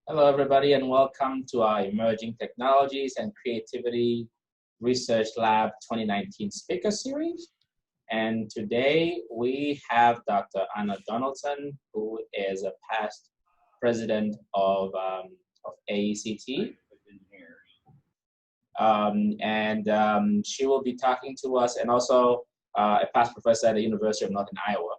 Hello, everybody, and welcome to our Emerging Technologies and Creativity Research Lab 2019 Speaker Series. And today we have Dr. Anna Donaldson, who is a past president of AECT. She will be talking to us, and also a past professor at the University of Northern Iowa.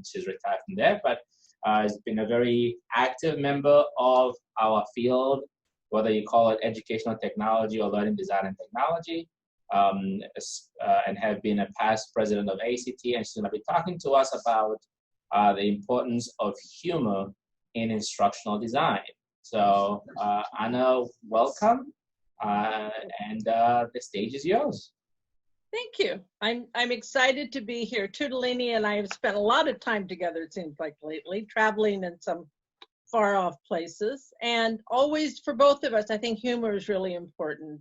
She's retired from there, but has been a very active member of our field, whether you call it educational technology or learning design and technology, and have been a past president of ACT, and she's going to be talking to us about the importance of humor in instructional design. So Anna, welcome, and the stage is yours. Thank you. I'm excited to be here. Tutalini and I have spent a lot of time together, it seems like lately, traveling in some far off places. And always for both of us, I think humor is really important.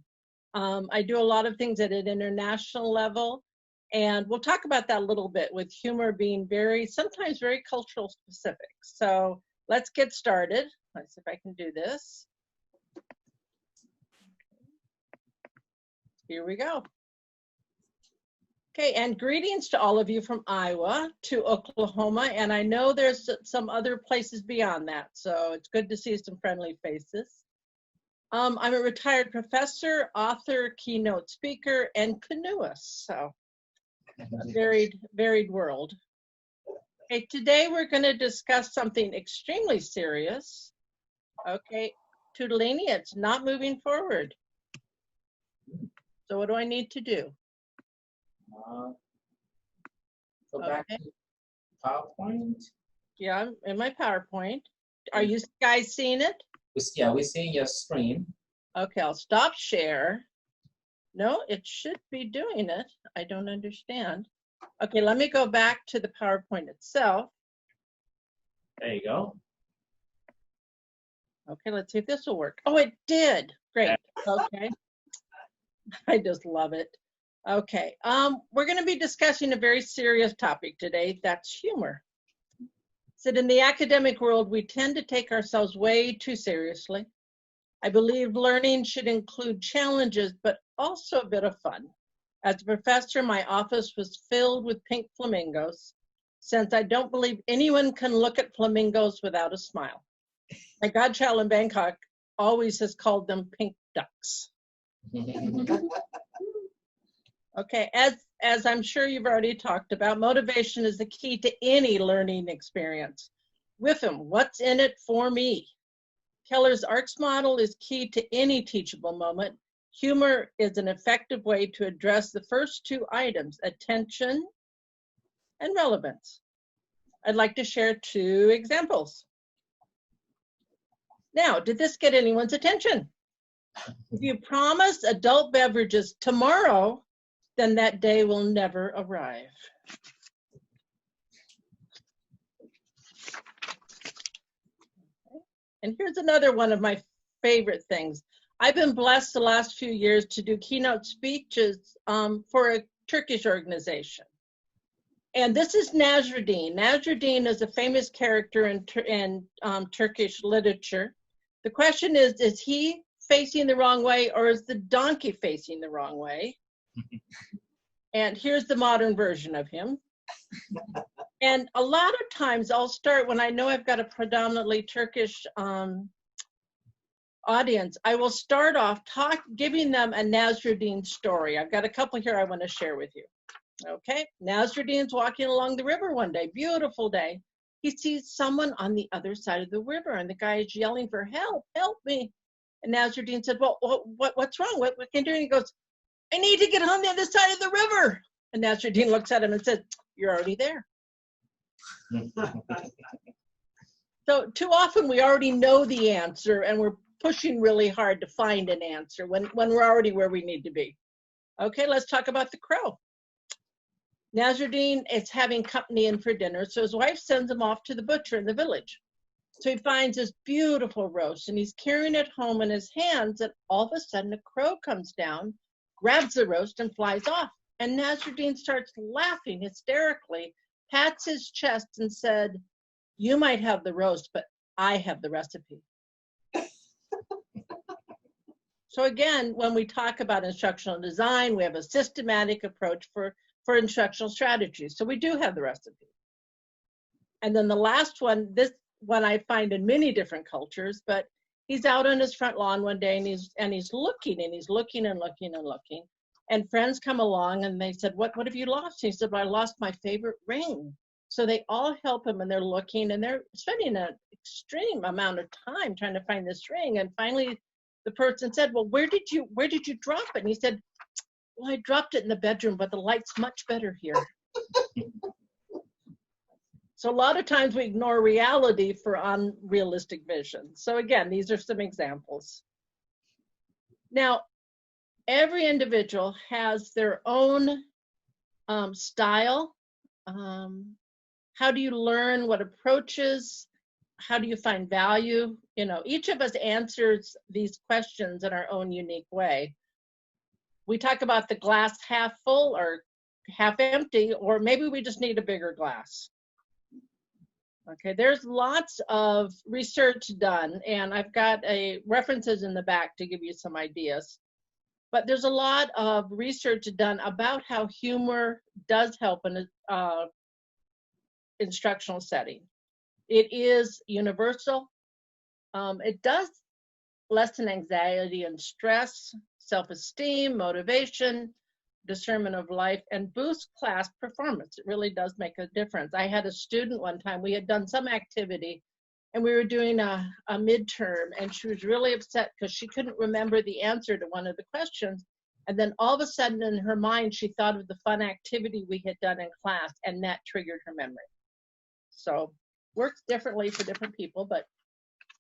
I do a lot of things at an international level, and we'll talk about that a little bit, with humor being sometimes very cultural specific. So let's get started. Let's see if I can do this. Here we go. Okay, and greetings to all of you from Iowa to Oklahoma, and I know there's some other places beyond that, so it's good to see some friendly faces. I'm a retired professor, author, keynote speaker, and canoeist, so a varied world. Okay, today we're going to discuss something extremely serious. Okay, Tutalini, it's not moving forward. So what do I need to do? Go back to PowerPoint. Yeah, I'm in my PowerPoint. Are you guys seeing it? Yeah, we're seeing your screen. Okay, I'll stop share. No, it should be doing it. I don't understand. Okay, let me go back to the PowerPoint itself. There you go. Okay, let's see if this will work. Oh, it did. Great. Okay. I just love it. Okay, we're going to be discussing a very serious topic today. That's humor. So in the academic world, we tend to take ourselves way too seriously. I believe learning should include challenges, but also a bit of fun. As a professor, my office was filled with pink flamingos, since I don't believe anyone can look at flamingos without a smile. My godchild in Bangkok always has called them pink ducks. Okay, as I'm sure you've already talked about, motivation is the key to any learning experience. With them, what's in it for me? Keller's ARCS model is key to any teachable moment. Humor is an effective way to address the first two items, attention and relevance. I'd like to share two examples. Now, did this get anyone's attention? If you promise adult beverages tomorrow, then that day will never arrive. Okay. And here's another one of my favorite things. I've been blessed the last few years to do keynote speeches for a Turkish organization. And this is Nasruddin. Nasruddin is a famous character in Turkish literature. The question is he facing the wrong way, or is the donkey facing the wrong way? And here's the modern version of him. And a lot of times I'll start, when I know I've got a predominantly Turkish audience, I will start off giving them a Nasruddin story. I've got a couple here I want to share with you. Okay, Nasruddin's walking along the river one day, beautiful day. He sees someone on the other side of the river, and the guy is yelling for help, help me. And Nasruddin said, well, what's wrong? What can you do? And he goes, I need to get on the other side of the river. And Nasruddin looks at him and says, you're already there. So too often we already know the answer, and we're pushing really hard to find an answer when we're already where we need to be. Okay, let's talk about the crow. Nasruddin is having company in for dinner, so his wife sends him off to the butcher in the village. So he finds this beautiful roast, and he's carrying it home in his hands, and all of a sudden a crow comes down, grabs the roast, and flies off. And Nasruddin starts laughing hysterically, pats his chest, and said, you might have the roast, but I have the recipe. So again, when we talk about instructional design, we have a systematic approach for instructional strategies. So we do have the recipe. And then the last one, this one I find in many different cultures, but he's out on his front lawn one day and he's looking and he's looking and looking and looking. And friends come along and they said, what have you lost? He said, well, I lost my favorite ring. So they all help him and they're looking and they're spending an extreme amount of time trying to find this ring. And finally the person said, well, where did you drop it? And he said, well, I dropped it in the bedroom, but the light's much better here. So a lot of times we ignore reality for unrealistic vision. So again, these are some examples. Now, every individual has their own style. How do you learn? What approaches? How do you find value? You know, each of us answers these questions in our own unique way. We talk about the glass half full or half empty, or maybe we just need a bigger glass. Okay, there's lots of research done, and I've got references in the back to give you some ideas. But there's a lot of research done about how humor does help in an instructional setting. It is universal. It does lessen anxiety and stress, self-esteem, motivation, discernment of life, and boost class performance. It really does make a difference. I had a student one time, we had done some activity and we were doing a midterm, and she was really upset because she couldn't remember the answer to one of the questions. And then all of a sudden in her mind, she thought of the fun activity we had done in class, and that triggered her memory. So works differently for different people, but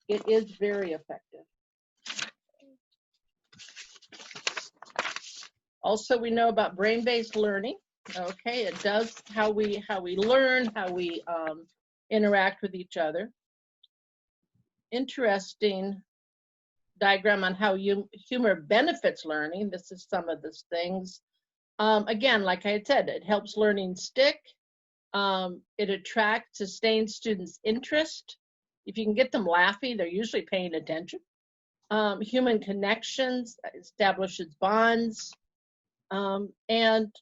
it is very effective. Also, we know about brain-based learning. Okay, it does how we learn, how we interact with each other. Interesting diagram on how humor benefits learning. This is some of those things. Again, like I had said, it helps learning stick. It attracts, sustains students' interest. If you can get them laughing, they're usually paying attention. Human connections, establishes bonds, and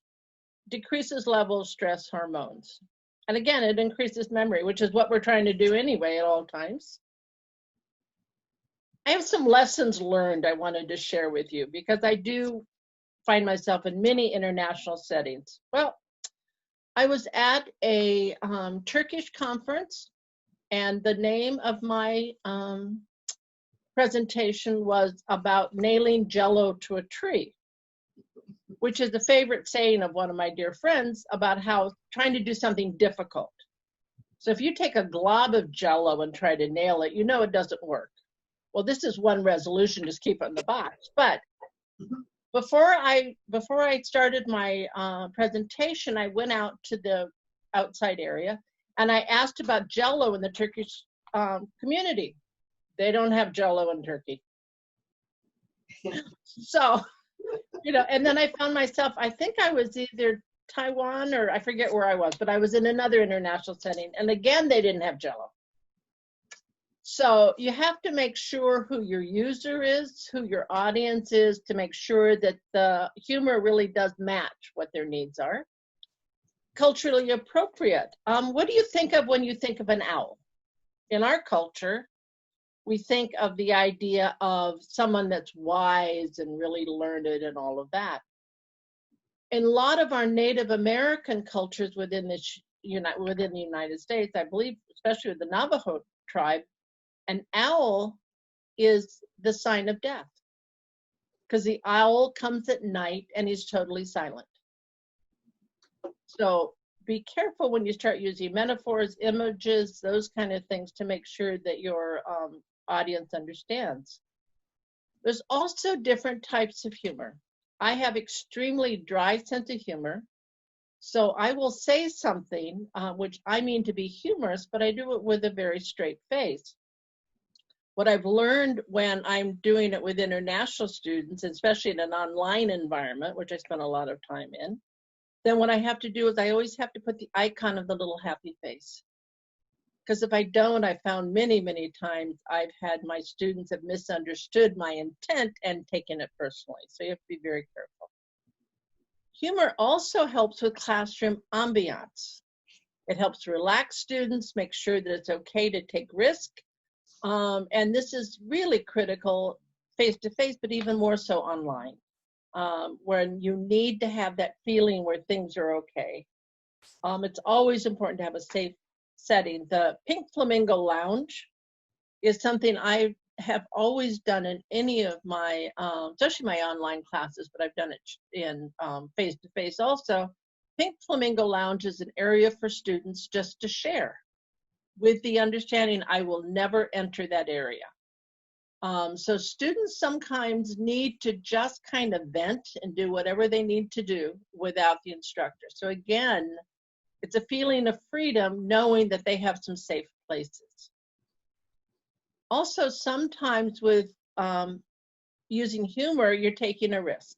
decreases level of stress hormones. And again, it increases memory, which is what we're trying to do anyway at all times. I have some lessons learned I wanted to share with you because I do find myself in many international settings. Well, I was at a Turkish conference, and the name of my presentation was about nailing Jell-O to a tree, which is a favorite saying of one of my dear friends about how trying to do something difficult. So if you take a glob of Jell-O and try to nail it, you know it doesn't work. Well, this is one resolution, just keep it in the box. But before I started my presentation, I went out to the outside area and I asked about Jell-O in the Turkish community. They don't have Jell-O in Turkey. So, you know, and then I found myself, I think I was either Taiwan or I forget where I was, but I was in another international setting. And again, they didn't have Jell-O. So you have to make sure who your user is, who your audience is, to make sure that the humor really does match what their needs are. Culturally appropriate. What do you think of when you think of an owl? In our culture, we think of the idea of someone that's wise and really learned and all of that. In a lot of our Native American cultures within the United States, I believe, especially with the Navajo tribe, an owl is the sign of death because the owl comes at night and is totally silent. So be careful when you start using metaphors, images, those kind of things to make sure that your audience understands. There's also different types of humor. I have extremely dry sense of humor. So I will say something which I mean to be humorous, but I do it with a very straight face. What I've learned when I'm doing it with international students, especially in an online environment, which I spend a lot of time in, then what I have to do is I always have to put the icon of the little happy face. Because if I don't, I found many, many times I've had my students have misunderstood my intent and taken it personally. So you have to be very careful. Humor also helps with classroom ambiance. It helps relax students, make sure that it's okay to take risk. And this is really critical face-to-face, but even more so online, when you need to have that feeling where things are okay. It's always important to have a safe setting. The Pink Flamingo Lounge is something I have always done in any of my, especially my online classes, but I've done it in face-to-face also. Pink Flamingo Lounge is an area for students just to share, with the understanding I will never enter that area. So students sometimes need to just kind of vent and do whatever they need to do without the instructor. So again, it's a feeling of freedom knowing that they have some safe places. Also, sometimes with using humor, you're taking a risk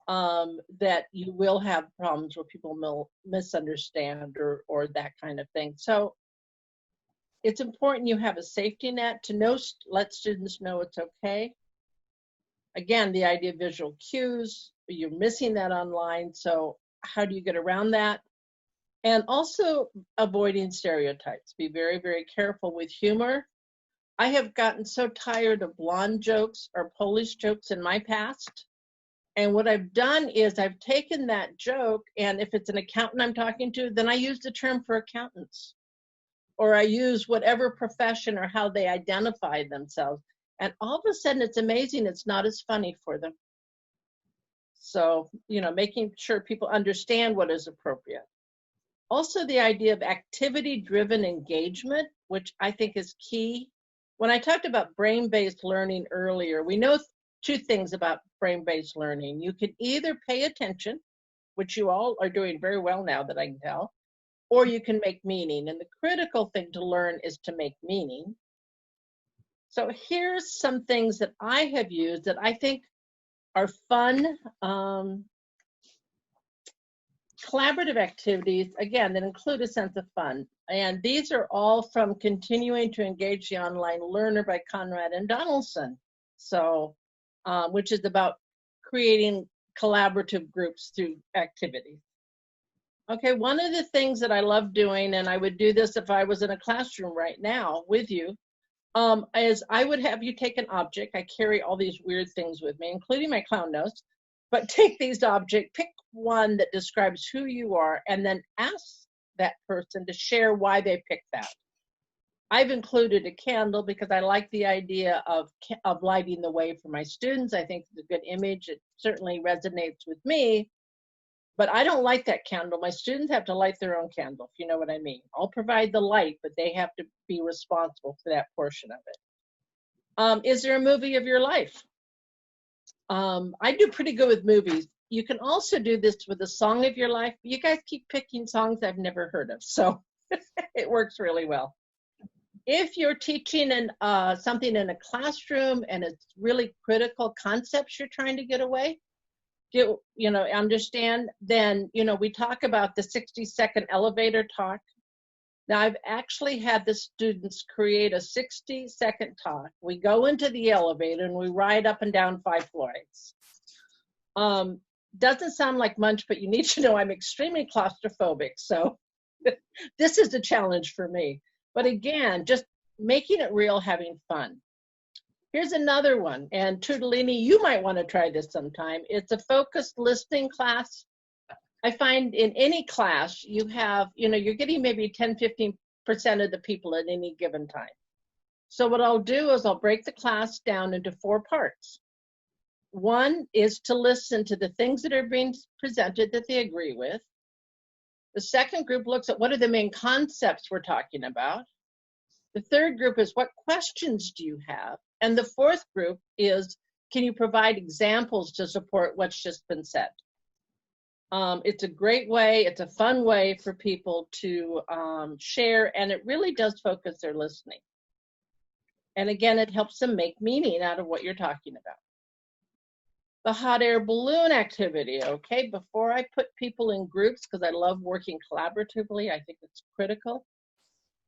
that you will have problems where people misunderstand or that kind of thing. So it's important you have a safety net to let students know it's okay. Again, the idea of visual cues, you're missing that online, so how do you get around that? And also avoiding stereotypes. Be very, very careful with humor. I have gotten so tired of blonde jokes or Polish jokes in my past. And what I've done is I've taken that joke, and if it's an accountant I'm talking to, then I use the term for accountants. Or I use whatever profession or how they identify themselves. And all of a sudden, it's amazing it's not as funny for them. So, making sure people understand what is appropriate. Also, the idea of activity-driven engagement, which I think is key. When I talked about brain-based learning earlier, we know two things about brain-based learning. You can either pay attention, which you all are doing very well now that I can tell, or you can make meaning. And the critical thing to learn is to make meaning. So here's some things that I have used that I think are fun, collaborative activities, again, that include a sense of fun. And these are all from Continuing to Engage the Online Learner by Conrad and Donaldson. So, which is about creating collaborative groups through activities. Okay, one of the things that I love doing, and I would do this if I was in a classroom right now with you, is I would have you take an object. I carry all these weird things with me, including my clown nose, but take these objects, pick one that describes who you are, and then ask that person to share why they picked that. I've included a candle because I like the idea of lighting the way for my students. I think it's a good image. It certainly resonates with me. But I don't light that candle. My students have to light their own candle, if you know what I mean. I'll provide the light, but they have to be responsible for that portion of it. Is there a movie of your life? I do pretty good with movies. You can also do this with a song of your life. You guys keep picking songs I've never heard of, so it works really well. If you're teaching something in a classroom and it's really critical concepts you're trying to get away, understand, then, we talk about the 60-second elevator talk. Now, I've actually had the students create a 60-second talk. We go into the elevator and we ride up and down 5 flights. Doesn't sound like much, but you need to know I'm extremely claustrophobic. So this is a challenge for me. But again, just making it real, having fun. Here's another one, and Tutalini, you might want to try this sometime. It's a focused listening class. I find in any class, you have, you're getting maybe 10-15% of the people at any given time. So what I'll do is I'll break the class down into 4 parts. One is to listen to the things that are being presented that they agree with. The second group looks at what are the main concepts we're talking about. The third group is what questions do you have? And the fourth group is, can you provide examples to support what's just been said? It's a great way, it's a fun way for people to share, and it really does focus their listening. And again, it helps them make meaning out of what you're talking about. The hot air balloon activity, okay? Before I put people in groups, because I love working collaboratively, I think it's critical.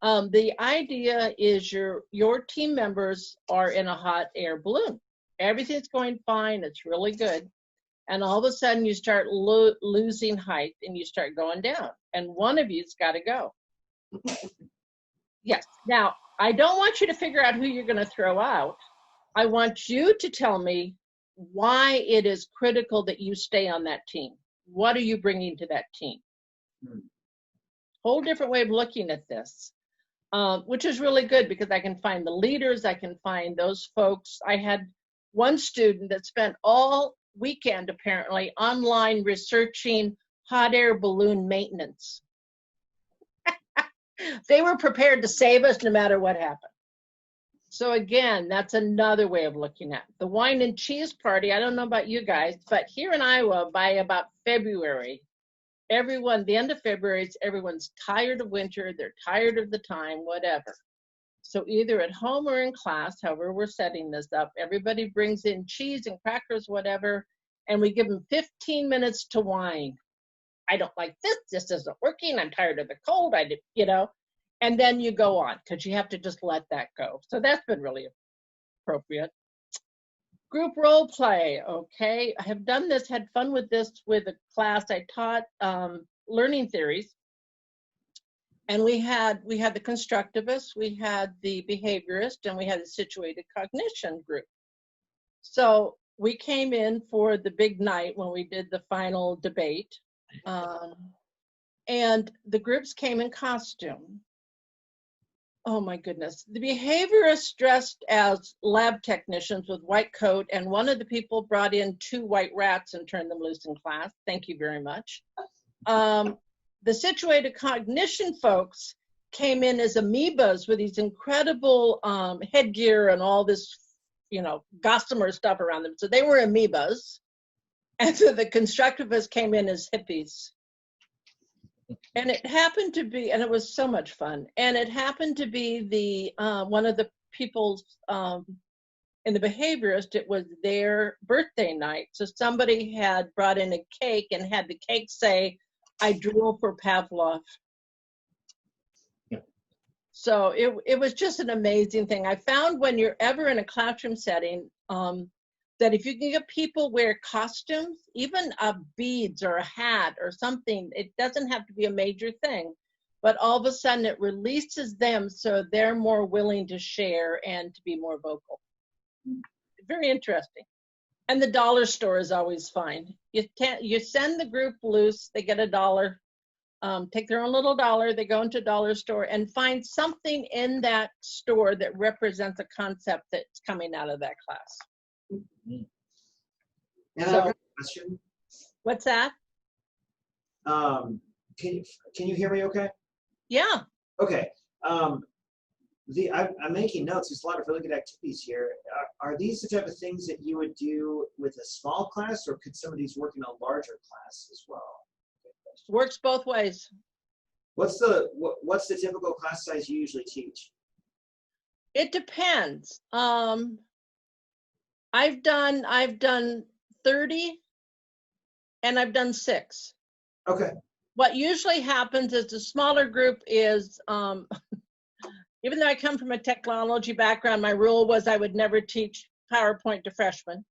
The idea is your team members are in a hot air balloon. Everything's going fine. It's really good. And all of a sudden you start losing height and you start going down. And one of you's got to go. Yes. Now, I don't want you to figure out who you're going to throw out. I want you to tell me why it is critical that you stay on that team. What are you bringing to that team? Whole different way of looking at this, which is really good because I can find the leaders, I can find those folks. I had one student that spent all weekend apparently online researching hot air balloon maintenance. They were prepared to save us no matter what happened. So again, that's another way of looking at it. The wine and cheese party, I don't know about you guys, but here in Iowa, by about February, the end of February, everyone's tired of winter, they're tired of the time, whatever. So either at home or in class, however we're setting this up, everybody brings in cheese and crackers, whatever, and we give them 15 minutes to whine. I don't like this isn't working, I'm tired of the cold, and then you go on, because you have to just let that go. So that's been really appropriate. Group role play, okay. I have done this, had fun with this with a class. I taught learning theories. And we had the constructivist, we had the behaviorist, and we had the situated cognition group. So we came in for the big night when we did the final debate. And the groups came in costume. Oh my goodness. The behaviorists dressed as lab technicians with white coat, and one of the people brought in 2 white rats and turned them loose in class. Thank you very much. The situated cognition folks came in as amoebas with these incredible headgear and all this, gossamer stuff around them. So they were amoebas. And so the constructivists came in as hippies. And it happened to be, and it was so much fun. And it happened to be the one of the people's in the behaviorist, it was their birthday night. So somebody had brought in a cake and had the cake say, "I drool for Pavlov." So it was just an amazing thing. I found when you're ever in a classroom setting, that if you can get people wear costumes, even beads or a hat or something, it doesn't have to be a major thing, but all of a sudden it releases them so they're more willing to share and to be more vocal. Very interesting. And the dollar store is always fine. You send the group loose, they get $1, take their own little dollar, they go into a dollar store and find something in that store that represents a concept that's coming out of that class. And So, I've got a question. What's that? Can you hear me okay? Yeah. Okay. I'm making notes. There's a lot of really good activities here. Are these the type of things that you would do with a small class, or could some of these work in a larger class as well? Works both ways. What's the typical class size you usually teach? It depends. I've done 30 and I've done 6. Okay. What usually happens is the smaller group is, even though I come from a technology background, my rule was I would never teach PowerPoint to freshmen,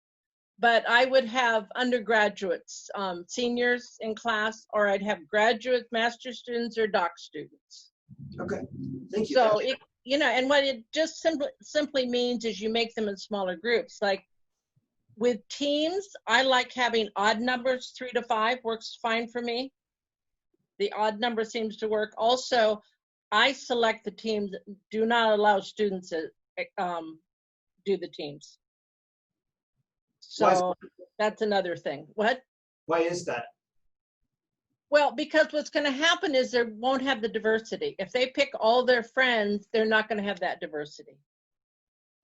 but I would have undergraduates, seniors in class, or I'd have graduate master's students or doc students. Okay, thank you. So and what it just simply means is you make them in smaller groups. Like with teams, I like having odd numbers. 3 to 5 works fine for me. The odd number seems to work. Also, I select the teams, do not allow students to do the teams. So that's another thing. What? Why is that? Well, because what's going to happen is they won't have the diversity. If they pick all their friends, they're not going to have that diversity.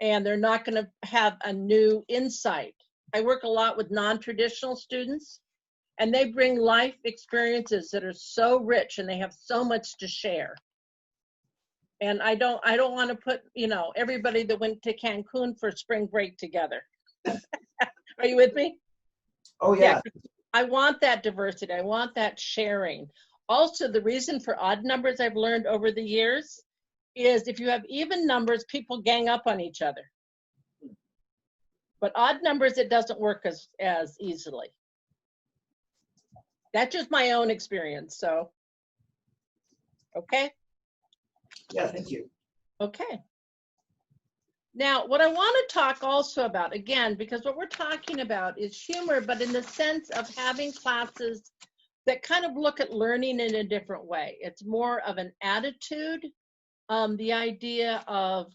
And they're not going to have a new insight. I work a lot with non-traditional students, and they bring life experiences that are so rich and they have so much to share. And I don't want to put, everybody that went to Cancun for spring break together. Are you with me? Oh, yeah. I want that diversity. I want that sharing. Also, the reason for odd numbers I've learned over the years is if you have even numbers, people gang up on each other. But odd numbers, it doesn't work as easily. That's just my own experience, so. Okay? Yeah, thank you. Okay. Now, what I want to talk also about, again, because what we're talking about is humor, but in the sense of having classes that kind of look at learning in a different way. It's more of an attitude, the idea of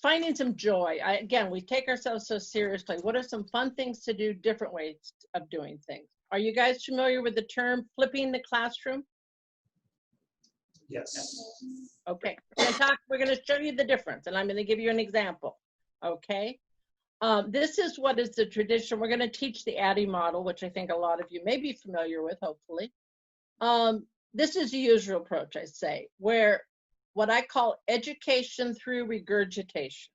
finding some joy. Again, we take ourselves so seriously. What are some fun things to do, different ways of doing things? Are you guys familiar with the term flipping the classroom? Yes. Okay, we're going to show you the difference, and I'm going to give you an example. Okay, this is what is the tradition. We're going to teach the ADDIE model, which I think a lot of you may be familiar with, hopefully. This is the usual approach, I say, where what I call education through regurgitation.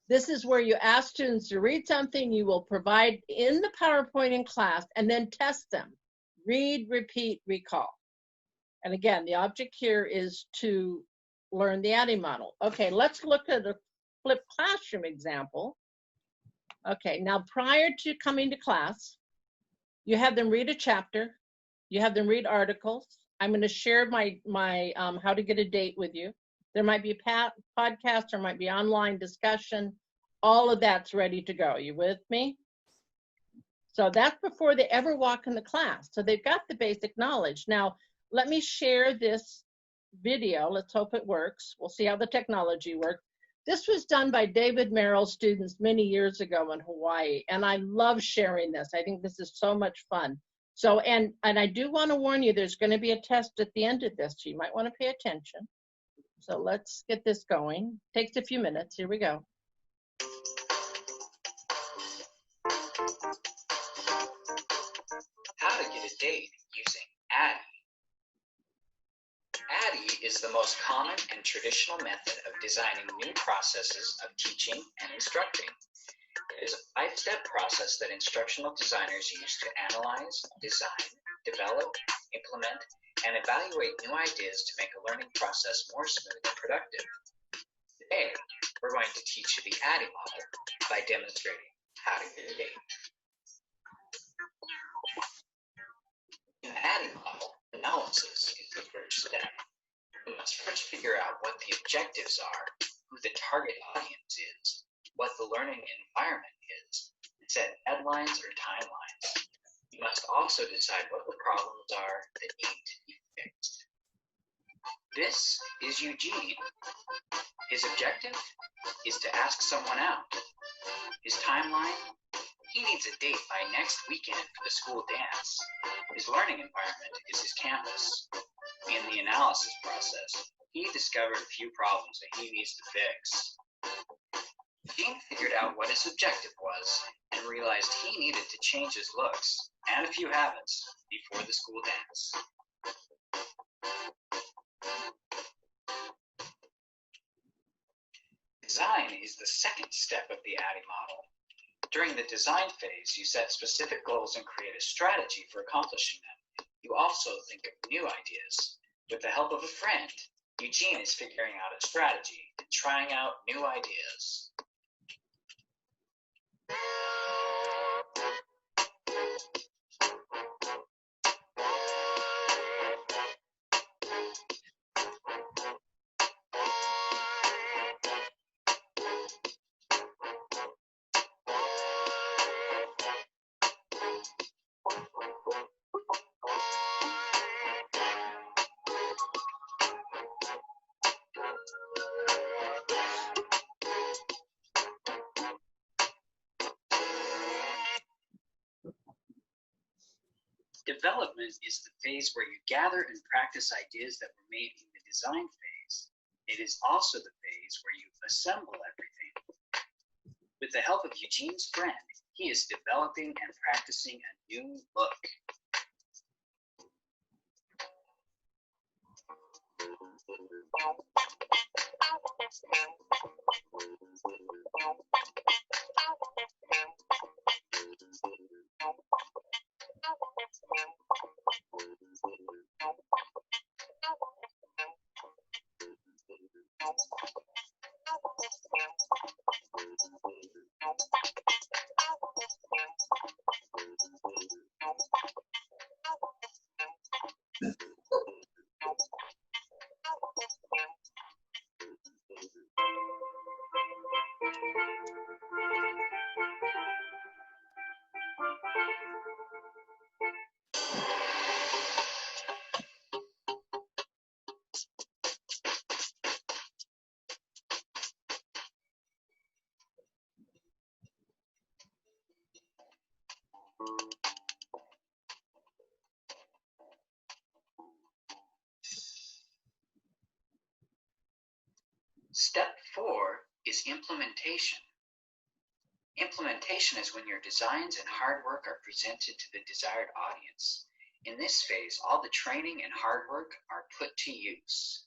This is where you ask students to read something you will provide in the PowerPoint in class and then test them. Read, repeat, recall. And again, the object here is to learn the ADDIE model. Okay, let's look at a flipped classroom example. Okay, now prior to coming to class, you have them read a chapter, you have them read articles. I'm going to share my how to get a date with you. There might be a podcast, there might be online discussion. All of that's ready to go. You with me? So that's before they ever walk in the class. So they've got the basic knowledge. Now, let me share this video. Let's hope it works. We'll see how the technology works. This was done by David Merrill's students many years ago in Hawaii, and I love sharing this. I think this is so much fun. So, and I do want to warn you, there's going to be a test at the end of this, so you might want to pay attention. So let's get this going. Takes a few minutes. Here we go. How to get a date using ADDIE. ADDIE is the most common and traditional method of designing new processes of teaching and instructing. It is a five-step process that instructional designers use to analyze, design, develop, implement, and evaluate new ideas to make a learning process more smooth and productive. Today, we're going to teach you the ADDIE model by demonstrating how to get a date. In the ADDIE model, analysis is the first step. We must first figure out what the objectives are, who the target audience is, what the learning environment is, and set deadlines or timelines. You must also decide what the problems are that need to be fixed. This is Eugene. His objective is to ask someone out. His timeline? He needs a date by next weekend for the school dance. His learning environment is his campus. In the analysis process, he discovered a few problems that he needs to fix. Eugene figured out what his objective was and realized he needed to change his looks and a few habits before the school dance. Design is the second step of the ADDIE model. During the design phase, you set specific goals and create a strategy for accomplishing them. You also think of new ideas. With the help of a friend, Eugene is figuring out a strategy and trying out new ideas. Development is the phase where you gather and practice ideas that were made in the design phase. It is also the phase where you assemble everything. With the help of Eugene's friend, he is developing and practicing a new look. Step 4 is implementation. Implementation is when your designs and hard work are presented to the desired audience. In this phase, all the training and hard work are put to use.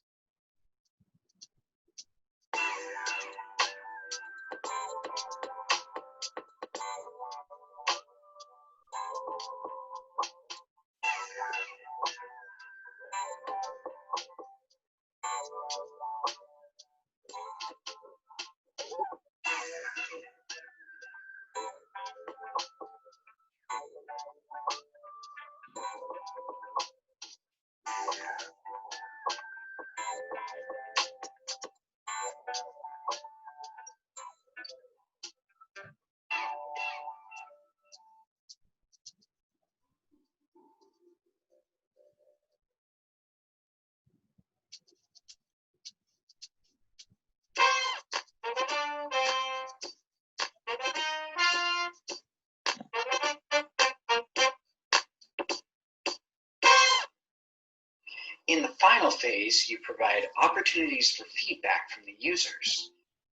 In the final phase, you provide opportunities for feedback from the users.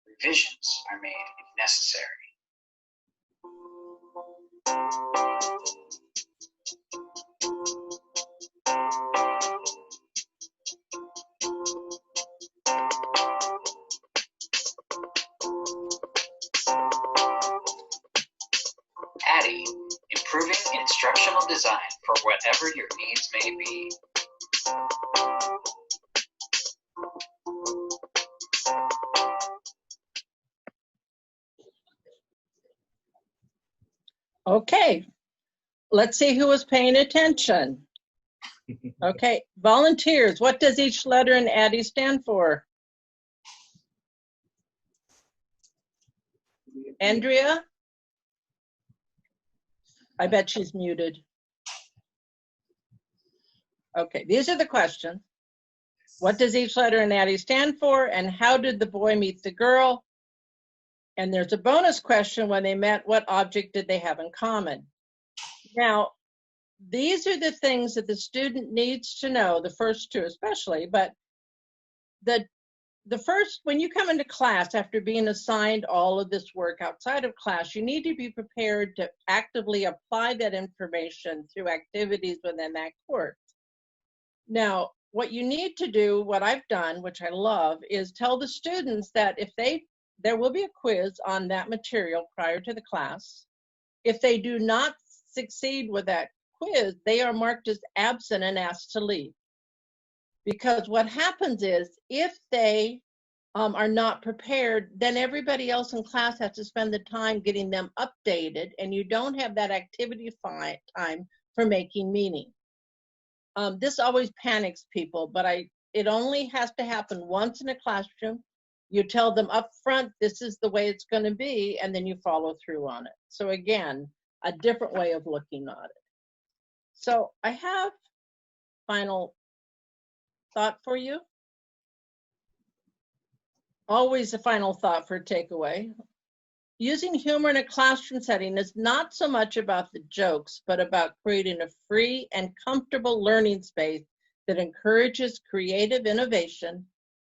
Revisions are made if necessary. ADDIE, improving instructional design for whatever your needs may be. Okay, let's see who was paying attention. Okay, volunteers, what does each letter in ADDIE stand for? Andrea? I bet she's muted. Okay, these are the questions. What does each letter in ADDIE stand for, and how did the boy meet the girl? And there's a bonus question: when they met, what object did they have in common? Now, these are the things that the student needs to know, the first two especially, but the first, when you come into class after being assigned all of this work outside of class, you need to be prepared to actively apply that information through activities within that course. Now, what you need to do, what I've done, which I love, is tell the students that if there will be a quiz on that material prior to the class. If they do not succeed with that quiz, they are marked as absent and asked to leave. Because what happens is, if they are not prepared, then everybody else in class has to spend the time getting them updated, and you don't have that activity time for making meaning. This always panics people, but it only has to happen once in a classroom. You tell them up front, this is the way it's going to be, and then you follow through on it. So again, a different way of looking at it. So I have final thought for you. Always a final thought for takeaway. Using humor in a classroom setting is not so much about the jokes, but about creating a free and comfortable learning space that encourages creative innovation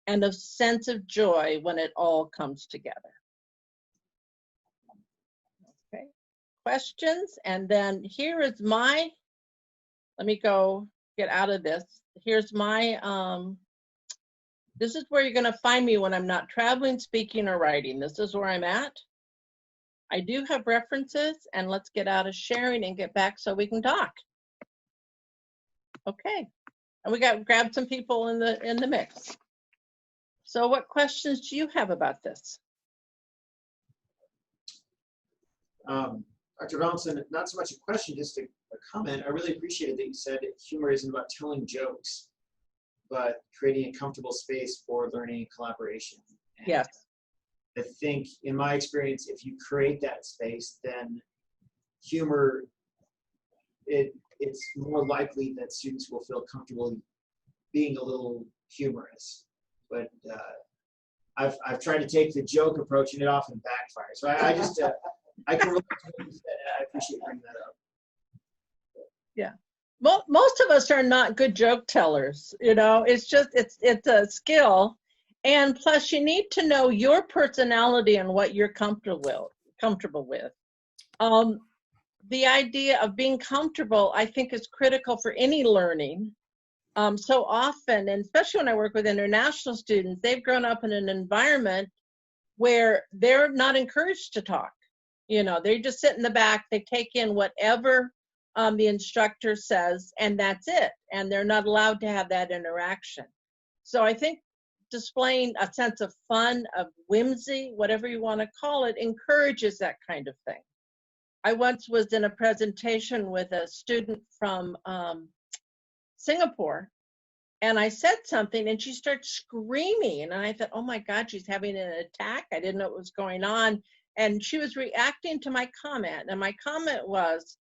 and a sense of joy when it all comes together. Okay, questions? And then here is my, let me go get out of this. Here's my, this is where you're gonna find me when I'm not traveling, speaking, or writing. This is where I'm at. I do have references, and let's get out of sharing and get back so we can talk. Okay, and we got grab some people in the mix. So what questions do you have about this? Dr. Donaldson, not so much a question, just a comment. I really appreciated that you said humor isn't about telling jokes, but creating a comfortable space for learning and collaboration. And yes. I think, in my experience, if you create that space, then humor, it's more likely that students will feel comfortable being a little humorous. But I've tried to take the joke approach, and it often backfires. So I just I can relate to what you said. I appreciate bringing that up. Yeah. Well, most of us are not good joke tellers. You know, it's just it's a skill, And plus, you need to know your personality and what you're comfortable with. The idea of being comfortable, I think, is critical for any learning. So often, and especially when I work with international students, they've grown up in an environment where they're not encouraged to talk. You know, they just sit in the back, they take in whatever the instructor says, and that's it. And they're not allowed to have that interaction. So I think displaying a sense of fun, of whimsy, whatever you want to call it, encourages that kind of thing. I once was in a presentation with a student from Singapore, and I said something and she started screaming, and I thought, oh my God, she's having an attack. I didn't know what was going on. And she was reacting to my comment, and my comment was,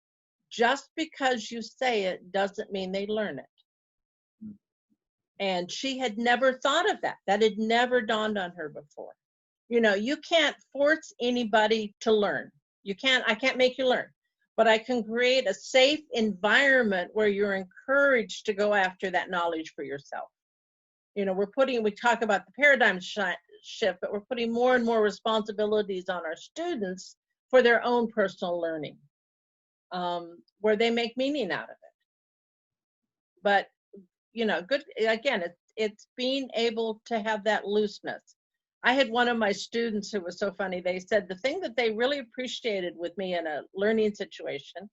just because you say it doesn't mean they learn it. And she had never thought of that. That had never dawned on her before. You know, you can't force anybody to learn. I can't make you learn, but I can create a safe environment where you're encouraged to go after that knowledge for yourself. You know, we talk about the paradigm shift, but we're putting more and more responsibilities on our students for their own personal learning, where they make meaning out of it. But you know, good, again, it's being able to have that looseness. I had one of my students who was so funny. They said the thing that they really appreciated with me in a learning situation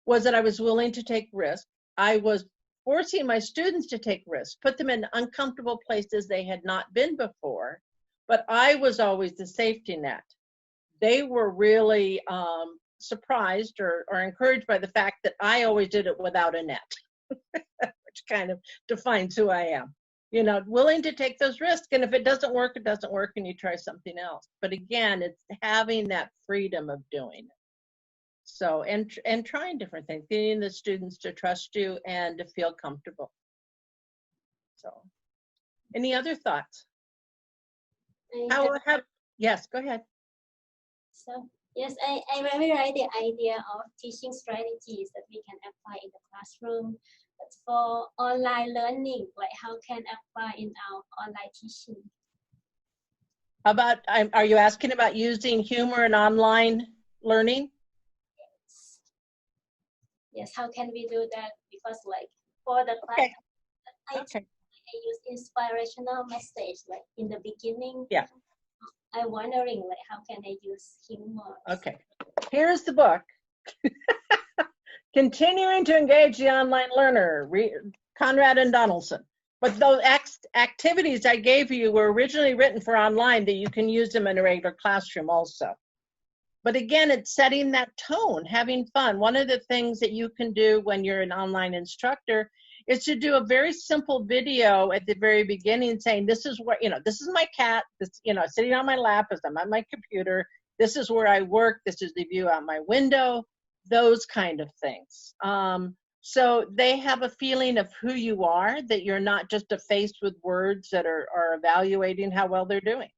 was that I was willing to take risks. I was forcing my students to take risks, put them in uncomfortable places they had not been before, but I was always the safety net. They were really surprised or encouraged by the fact that I always did it without a net. Which kind of defines who I am. You know, willing to take those risks, and if it doesn't work, it doesn't work, and you try something else. But again, it's having that freedom of doing it. So, and trying different things, getting the students to trust you and to feel comfortable. So, any other thoughts? Yes, go ahead. So, yes, I really like the idea of teaching strategies that we can apply in the classroom. But for online learning, like how can apply in our online teaching? Are you asking about using humor in online learning? Yes. Yes, how can we do that? Because like for the class, I use inspirational message like in the beginning. Yeah. I'm wondering like how can I use humor? Okay, here's the book. Continuing to Engage the Online Learner, Conrad and Donaldson. But those activities I gave you were originally written for online, that you can use them in a regular classroom also. But again, it's setting that tone, having fun. One of the things that you can do when you're an online instructor is to do a very simple video at the very beginning saying, this is what, you know, this is my cat, this, you know, sitting on my lap as I'm on my computer. This is where I work. This is the view out my window. Those kind of things. So they have a feeling of who you are, that you're not just a face with words that are evaluating how well they're doing.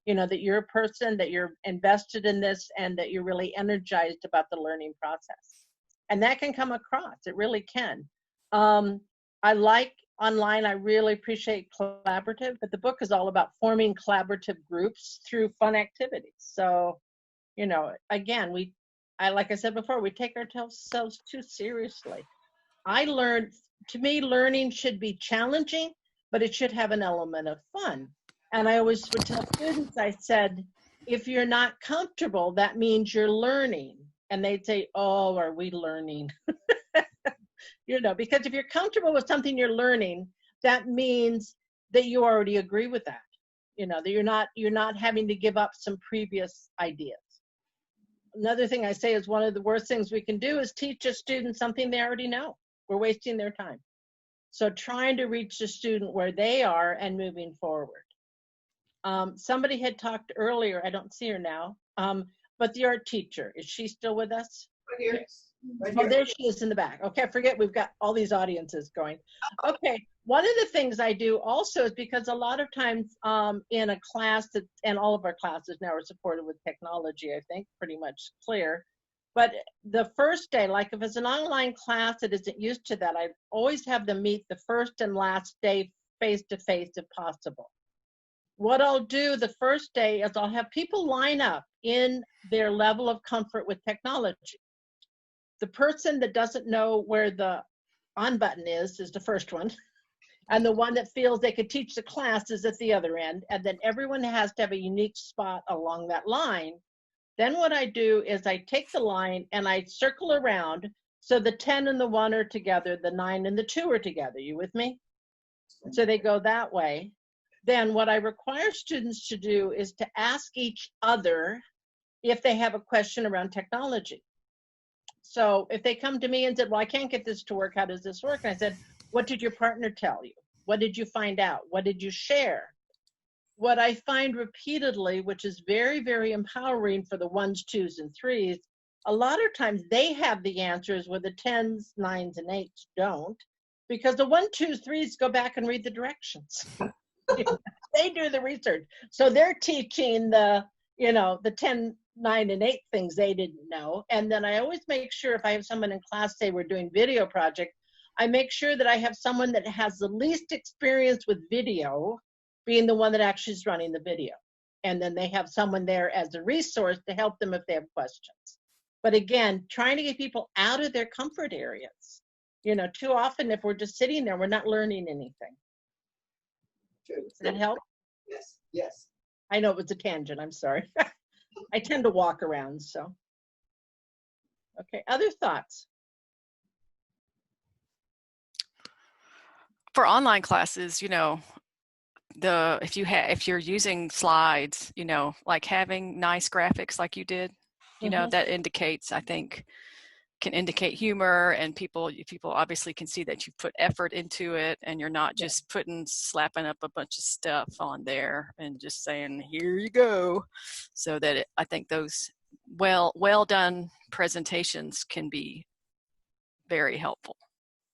You know, that you're a person, that you're invested in this, and that you're really energized about the learning process. And that can come across, it really can. I like online, I really appreciate collaborative, but the book is all about forming collaborative groups through fun activities. So, you know, again, like I said before, we take ourselves too seriously. To me, learning should be challenging, but it should have an element of fun. And I always would tell students, I said, if you're not comfortable, that means you're learning. And they'd say, oh, are we learning? You know, because if you're comfortable with something you're learning, that means that you already agree with that. You know, that you're not having to give up some previous ideas. Another thing I say is one of the worst things we can do is teach a student something they already know. We're wasting their time. So trying to reach the student where they are and moving forward. Somebody had talked earlier, I don't see her now, but the art teacher, is she still with us? Right here. Right Oh, here. there she is in the back. Okay, I forget we've got all these audiences going. Okay, one of the things I do also is because a lot of times in a class, and all of our classes now are supported with technology, I think, pretty much clear. But the first day, like if it's an online class that isn't used to that, I always have them meet the first and last day face-to-face if possible. what I'll do the first day is I'll have people line up in their level of comfort with technology. The person that doesn't know where the on button is the first one. And the one that feels they could teach the class is at the other end. And then everyone has to have a unique spot along that line. Then what I do is I take the line and I circle around. So the 10 and the 1 are together, the 9 and the 2 are together. You with me? So they go that way. Then what I require students to do is to ask each other if they have a question around technology. So if they come to me and said, well, I can't get this to work, how does this work? And I said, what did your partner tell you? What did you find out? What did you share? What I find repeatedly, which is very, very empowering for the 1s, 2s, and 3s, a lot of times they have the answers where the 10s, 9s, and 8s don't, because the 1, 2s, 3s go back and read the directions. They do the research. So they're teaching the, the 10, 9, and 8 things they didn't know. And then I always make sure if I have someone in class, say we're doing video project, I make sure that I have someone that has the least experience with video being the one that actually is running the video. And then they have someone there as a resource to help them if they have questions. But again, trying to get people out of their comfort areas. Too often if we're just sitting there, we're not learning anything. True. Does that help? Yes, yes. I know it was a tangent, I'm sorry. I tend to walk around, so. Okay, other thoughts? For online classes, if you're using slides, like having nice graphics like you did, that indicates, I think, can indicate humor, and people obviously can see that you put effort into it, and you're not just slapping up a bunch of stuff on there and just saying, here you go. So that I think those well done presentations can be very helpful.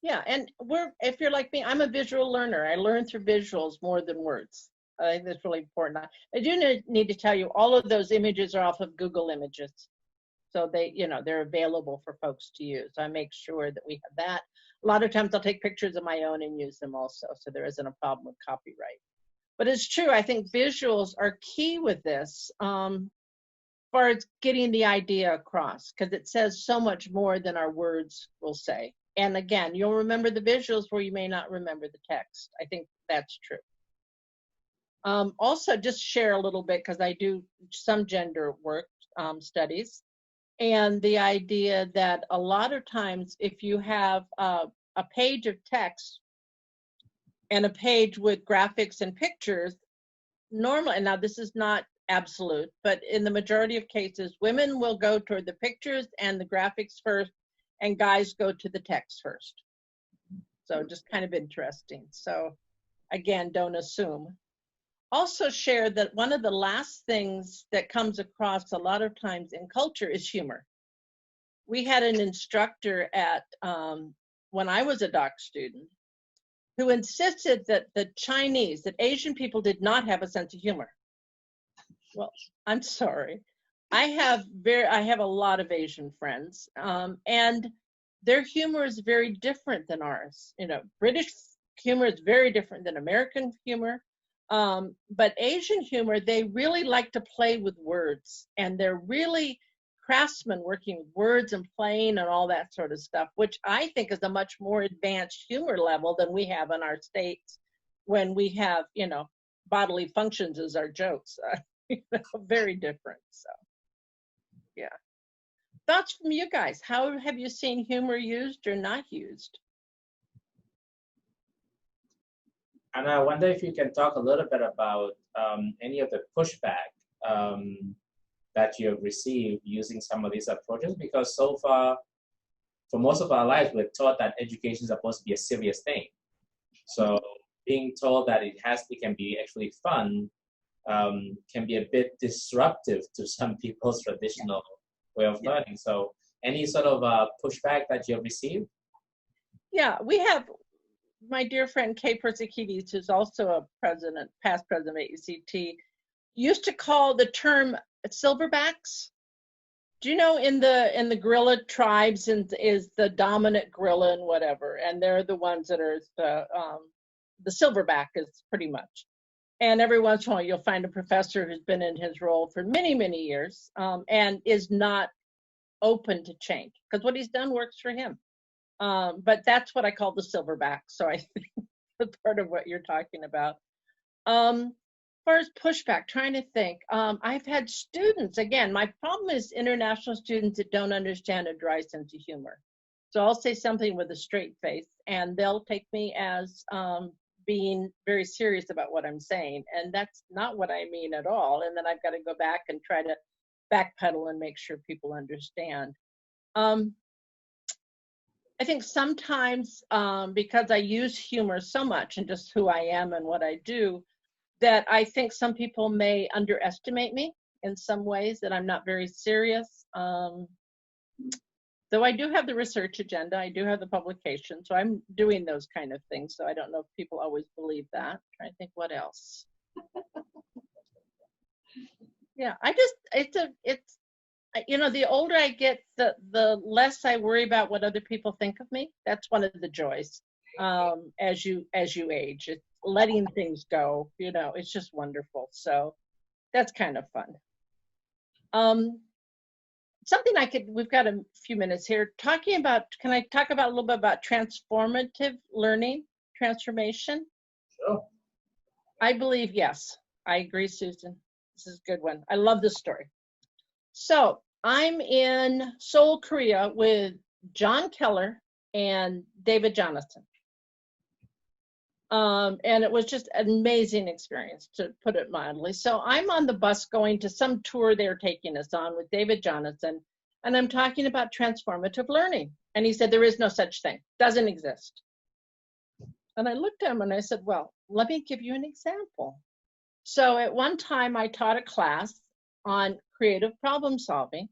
Yeah, and if you're like me, I'm a visual learner. I learn through visuals more than words. I think that's really important. I do need to tell you, all of those images are off of Google Images. So they're available for folks to use. I make sure that we have that. A lot of times I'll take pictures of my own and use them also, so there isn't a problem with copyright. But it's true, I think visuals are key with this, as far as getting the idea across, because it says so much more than our words will say. And again, you'll remember the visuals where you may not remember the text. I think that's true. Also, just share a little bit, because I do some gender work studies. And the idea that a lot of times if you have a page of text and a page with graphics and pictures, normally, and now this is not absolute, but in the majority of cases, women will go toward the pictures and the graphics first, and guys go to the text first. So just kind of interesting. So again, don't assume. Also share that one of the last things that comes across a lot of times in culture is humor. We had an instructor at, when I was a doc student, who insisted that that Asian people did not have a sense of humor. Well, I'm sorry. I have a lot of Asian friends, and their humor is very different than ours. British humor is very different than American humor. But Asian humor, they really like to play with words, and they're really craftsmen working with words and playing and all that sort of stuff, which I think is a much more advanced humor level than we have in our states when we have, bodily functions as our jokes. Very different. So, yeah. Thoughts from you guys? How have you seen humor used or not used? And I wonder if you can talk a little bit about any of the pushback that you have received using some of these approaches, because so far, for most of our lives, we're taught that education is supposed to be a serious thing. So being told that it can be actually fun can be a bit disruptive to some people's traditional way of learning. So any sort of pushback that you have received? Yeah, we have. My dear friend Kay Persikides, who's also a past president at UCT, used to call the term silverbacks. Do you know in the gorilla tribes is the dominant gorilla and whatever, and they're the ones that are the silverback is pretty much. And every once in a while, you'll find a professor who's been in his role for many, many years and is not open to change because what he's done works for him. But that's what I call the silverback. So I think that's part of what you're talking about. As far as pushback, trying to think, I've had students, again, my problem is international students that don't understand a dry sense of humor. So I'll say something with a straight face and they'll take me as being very serious about what I'm saying. And that's not what I mean at all. And then I've got to go back and try to backpedal and make sure people understand. I think sometimes because I use humor so much and just who I am and what I do, that I think some people may underestimate me in some ways, that I'm not very serious. Though I do have the research agenda, I do have the publication, so I'm doing those kind of things. So I don't know if people always believe that. I'm trying to think what else. Yeah, it's you know, the older I get, the less I worry about what other people think of me. That's one of the joys as you age. It's letting things go. You know, it's just wonderful. So that's kind of fun. Something we've got a few minutes here talking about, can I talk about a little bit about transformative learning, transformation? Sure. I believe, yes. I agree, Susan. This is a good one. I love this story. So I'm in Seoul, Korea with John Keller and David Jonathan. And it was just an amazing experience, to put it mildly. So I'm on the bus going to some tour they're taking us on with David Jonathan, and I'm talking about transformative learning. And he said, there is no such thing, doesn't exist. And I looked at him and I said, well, let me give you an example. So at one time I taught a class on creative problem solving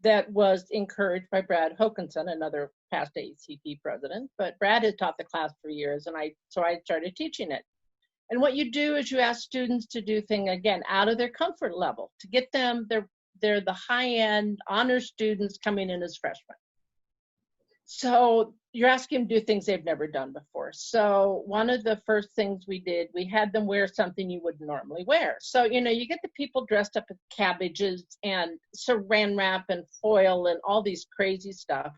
that was encouraged by Brad Hokanson, another past ACP president, but Brad had taught the class for years, and so I started teaching it. And what you do is you ask students to do things, again, out of their comfort level, to get them, they're the high-end honor students coming in as freshmen. So you're asking them to do things they've never done before. So one of the first things we did, we had them wear something you wouldn't normally wear. So, you know, you get the people dressed up as cabbages and saran wrap and foil and all these crazy stuff.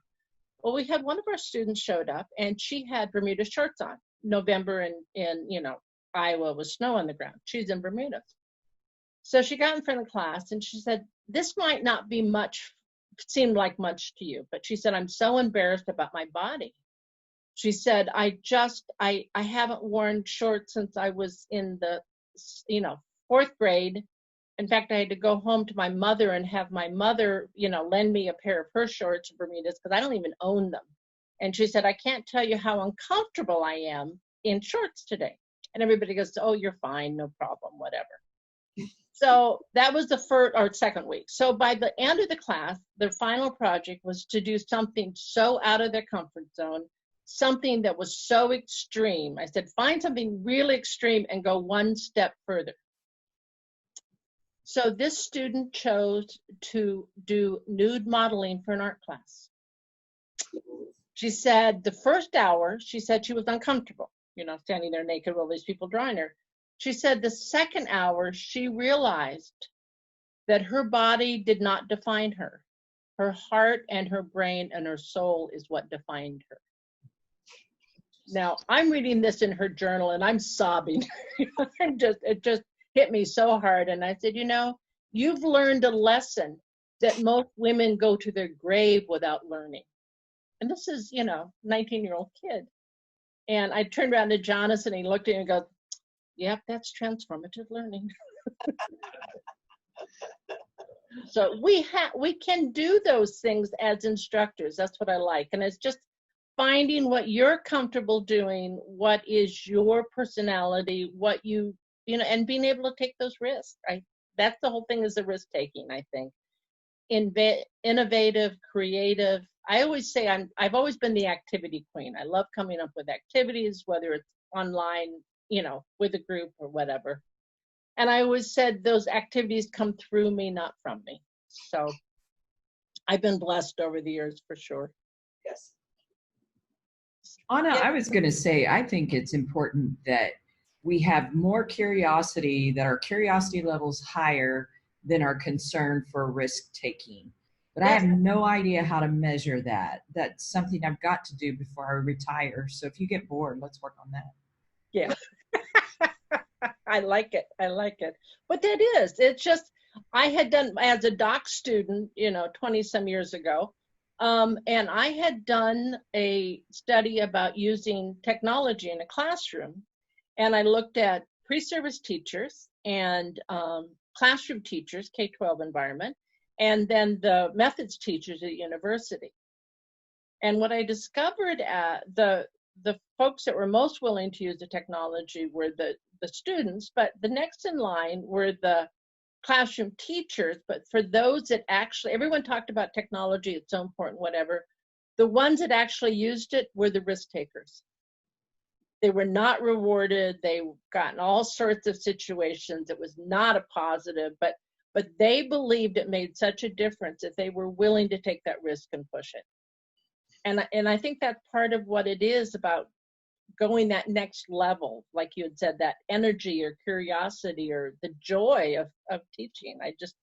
Well, we had one of our students showed up and she had Bermuda shorts on. November in you know, Iowa with snow on the ground. She's in Bermuda. So she got in front of the class and she said, this might not be much, seemed like much to you, but she said, I'm so embarrassed about my body. She said, I haven't worn shorts since I was in the, you know, 4th grade. In fact, I had to go home to my mother and have my mother, you know, lend me a pair of her shorts, Bermudas, because I don't even own them. And she said, I can't tell you how uncomfortable I am in shorts today. And everybody goes, oh, you're fine, no problem, whatever. So that was the first or second week. So by the end of the class, the final project was to do something so out of their comfort zone, something that was so extreme. I said, find something really extreme and go one step further. So this student chose to do nude modeling for an art class. She said the first hour, she said she was uncomfortable, you know, standing there naked with all these people drawing her. She said the second hour, she realized that her body did not define her. Her heart and her brain and her soul is what defined her. Now, I'm reading this in her journal and I'm sobbing. It just hit me so hard. And I said, you know, you've learned a lesson that most women go to their grave without learning. And this is, you know, 19-year-old kid. And I turned around to Jonathan and he looked at me and goes, yep, that's transformative learning. So we can do those things as instructors. That's what I like. And it's just finding what you're comfortable doing, what is your personality, what you know, and being able to take those risks. Right? That's the whole thing, is the risk taking, I think. Innovative, creative. I always say I've always been the activity queen. I love coming up with activities, whether it's online, you know, with a group or whatever. And I always said those activities come through me, not from me. So I've been blessed over the years for sure. Yes. Anna, Yeah. I was going to say, I think it's important that we have more curiosity, that our curiosity level's higher than our concern for risk taking. But I have no idea how to measure that. That's something I've got to do before I retire. So if you get bored, let's work on that. Yeah. I like it. I like it. But that is, it's just, I had done, as a doc student, 20 some years ago, and I had done a study about using technology in a classroom. And I looked at pre-service teachers and classroom teachers, K-12 environment, and then the methods teachers at university. And what I discovered, the folks that were most willing to use the technology were the students, but the next in line were the classroom teachers. But for those that actually, everyone talked about technology, it's so important, whatever. The ones that actually used it were the risk takers. They were not rewarded. They got in all sorts of situations. It was not a positive, but they believed it made such a difference that they were willing to take that risk and push it. And I think that's part of what it is about going that next level, like you had said, that energy or curiosity or the joy of teaching. I just,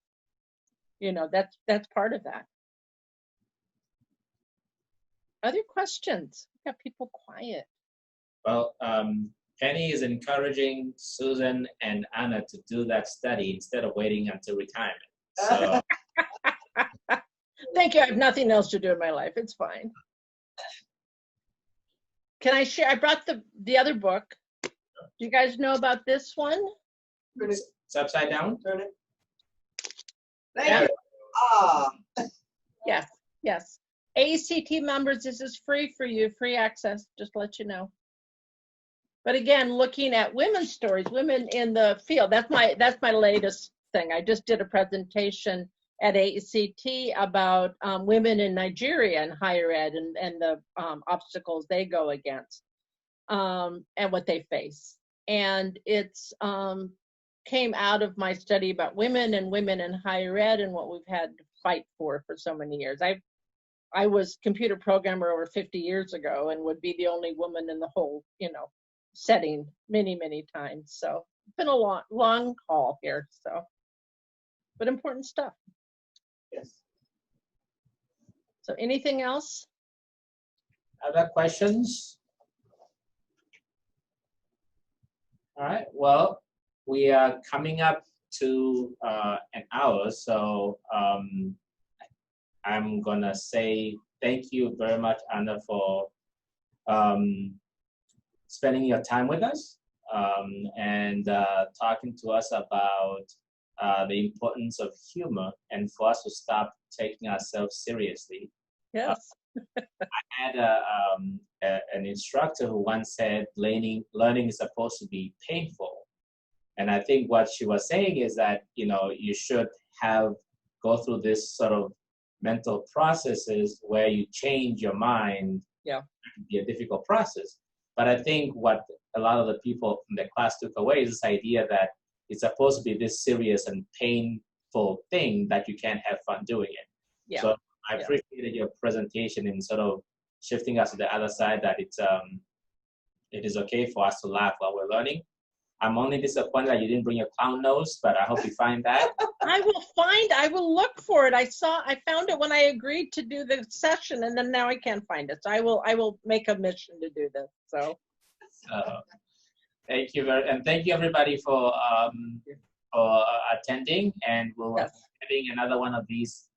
that's part of that. Other questions? We've got people quiet. Well, Penny is encouraging Susan and Anna to do that study instead of waiting until retirement. So. Thank you. I have nothing else to do in my life. It's fine. Can I share? I brought the other book. Do you guys know about this one? It's upside down? Turn it. Thank you. Ah. Yes, yes. ACT members, this is free for you, free access, just to let you know. But again, looking at women's stories, women in the field, that's my latest thing. I just did a presentation at ACT about women in Nigeria in higher ed and the obstacles they go against and what they face. And it's came out of my study about women in higher ed and what we've had to fight for so many years. I was computer programmer over 50 years ago and would be the only woman in the whole, setting many, many times. So it's been a long haul here. So, but important stuff. Yes. So anything else? Other questions? All right, well, we are coming up to an hour, so I'm gonna say thank you very much, Anna, for spending your time with us and talking to us about the importance of humor and for us to stop taking ourselves seriously. Yes. I had an instructor who once said learning is supposed to be painful. And I think what she was saying is that, you should go through this sort of mental processes where you change your mind. Yeah. It can be a difficult process. But I think what a lot of the people from the class took away is this idea that it's supposed to be this serious and painful thing that you can't have fun doing it. Yeah. So I appreciated your presentation in sort of shifting us to the other side, that it is okay for us to laugh while we're learning. I'm only disappointed that you didn't bring your clown nose, but I hope you find that. I will look for it. I found it when I agreed to do the session, and then now I can't find it. So I will make a mission to do this. So thank you and thank you everybody for attending, and we'll be having another one of these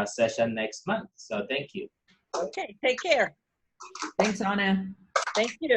session next month. So thank you. Okay, take care. Thanks, Anna. Thank you.